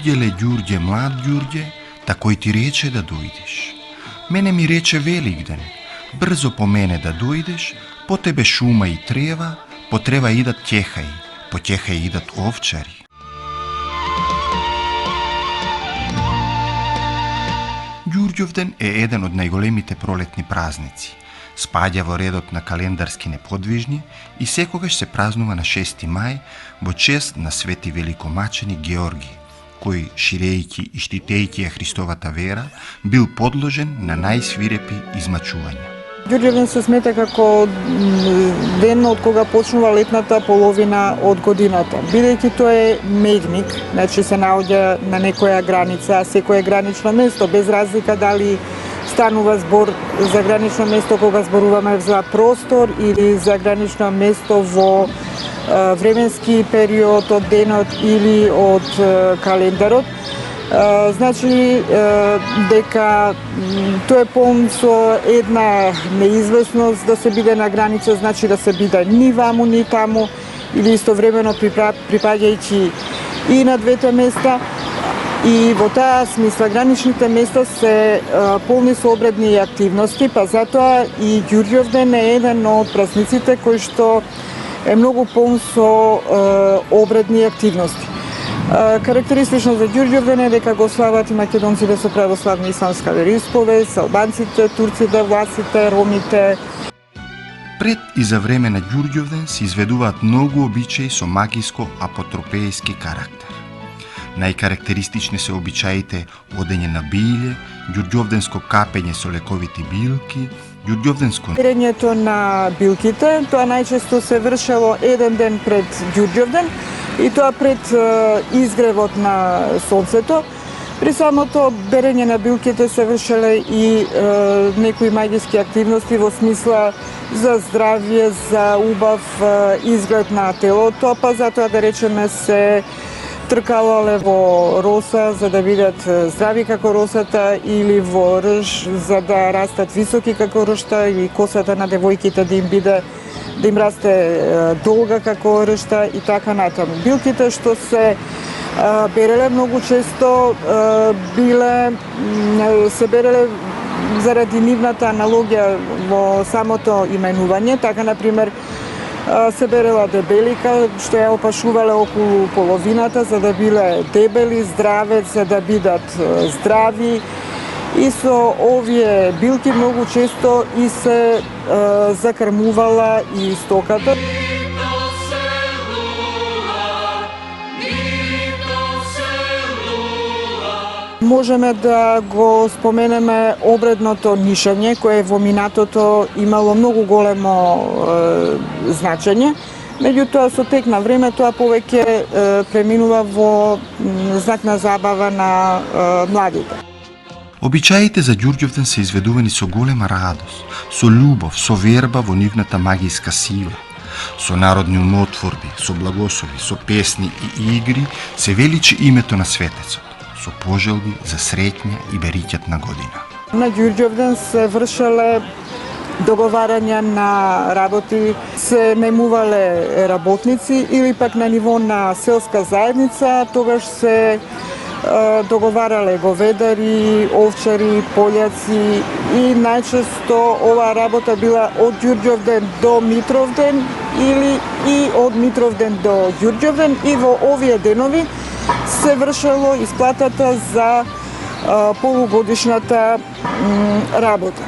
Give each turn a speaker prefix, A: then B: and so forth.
A: Ѓурѓеле, Ѓурѓе, млад Ѓурѓе, такој ти рече да дојдеш. Мене ми рече Великден, брзо по мене да дојдеш, по тебе шума и трева, по трева идат ќехаи, по ќехаи идат овчари. Ѓурѓовден е еден од најголемите пролетни празници. Спаѓа во редот на календарски неподвижни и секогаш се празнува на 6 мај во чест на свети великомаченик Георги, кој, ширејќи и штитејќи ја Христовата вера, бил подложен на најсвирепи измачувања.
B: Ѓурѓевден се смета како ден од кога почнува летната половина од годината. Бидејќи тој е мегник, значи се наоѓа на некоја граница, секое гранично место, без разлика дали станува збор за гранично место кога зборуваме за простор или за гранично место во временски период од денот или од календарот. Значи дека тој е полн со една неизвестност, да се биде на граница значи да се биде ни ваму ни таму или истовремено припаѓајќи и на двете места. И во таа смисла граничните места се полни со обредни активности, па затоа и Ѓурѓовден е еден од празниците кој што е многу полн со обредни активности. Карактеристично за Ѓурѓовден е дека го слават и македонците со православна исламска вероисповест, албанците, турците, власите, ромите.
A: Пред и за време на Ѓурѓовден се изведуваат многу обичаи со магиско-апотропејски карактер. Најкарактеристични се обичаите одење на биље, ѓурѓовденско капење со лековити билки, ѓурѓовденско
B: Берењето на билките, тоа најчесто се вршело еден ден пред Ѓурѓовден и тоа пред изгревот на сонцето. При самото берење на билките се вршеле и некои магиски активности во смисла за здравје, за убав изглед на телото, па затоа да речеме се тркалале во роса за да бидат здрави како росата или во рж за да растат високи како ршта или косата на девојките да им расте долга како ршта и така натаму. Билките што се береле многу често се береле заради нивната аналогија во самото именување, така например се берела дебелика, што ја опашувале околу половината, за да биле дебели, здраве, за да бидат здрави. И со овие билки многу често и се закрмувала и стоката. Можеме да го споменеме обредното нишање, кое во минатото имало многу големо значење. Меѓутоа, со тек на време, тоа повеќе преминува во знак на забава на младите.
A: Обичаите за Ѓурѓовден се изведувани со голема радост, со љубов, со верба во нивната магиска сила. Со народни умотворби, со благослови, со песни и игри се величи името на светецот, со пожелби за среќна и бериќат на година.
B: На Ѓурѓовден се вршеле договарања на работи, се најмувале работници или пак на ниво на селска заедница, тогаш се договарале говедари, овчари, пољаци и најчесто оваа работа била од Ѓурѓовден до Митровден или и од Митровден до Ѓурѓовден и во овие денови се вршело исплатата за полугодишната работа.